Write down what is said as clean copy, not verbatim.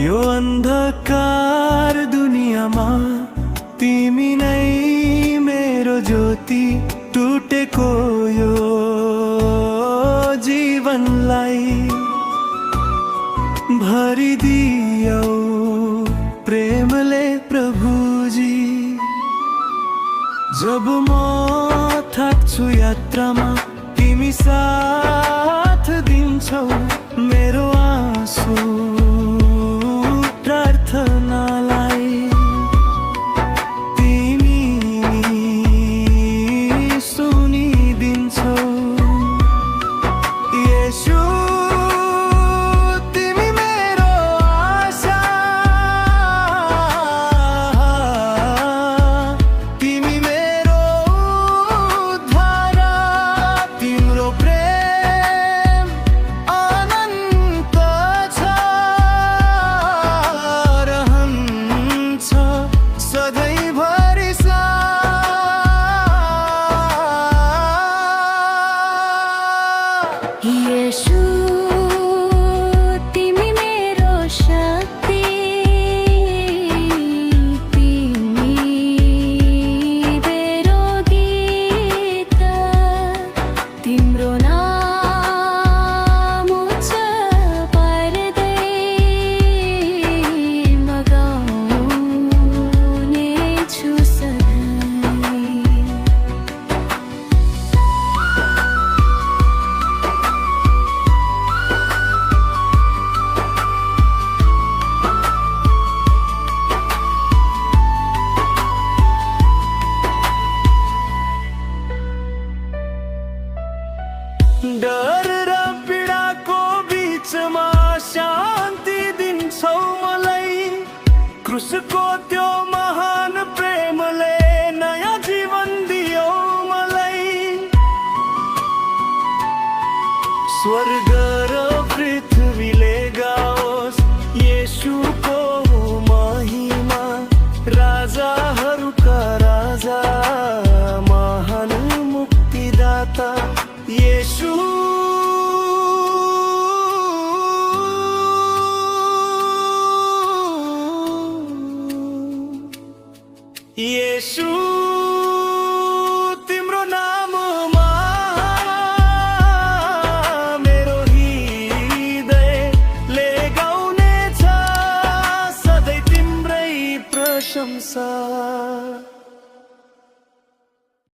यो अन्धकार दुनियाँमा तिमी नै मेरो ज्योति, टुटेको यो जीवनलाई भरिदियौ प्रेमले प्रभुजी। जब म थाक्छु यात्रामा तिमी साथ दिन्छौ, मेरो आँसु प्रार्थनालाई तिमी सुनिदिन्छौ। येशू तिमी मेरो आशा, तिमी मेरो उद्धार, तिम्रो प्रेम अनन्त छ, रहन्छ सधैँभरि सा। येशू तिमी मेरो शक्ति, तिमी मेरो गीत, तिम्रो नाम उच्च पार्दै म गाउनेछु सधैँ। डर र पीडाको बीचमा शान्ति दिन्छौ मलाई, क्रुसको त्यो महान प्रेमले नयाँ जीवन दियो मलाई। स्वर्ग र पृथ्वीले गाओस् येशूको महिमा, राजाहरूका राजा महान मुक्तिदाता येशू। येशू तिम्रो नाममा मेरो हृदयले गाउनेछ सधैँ तिम्रै प्रशंसा।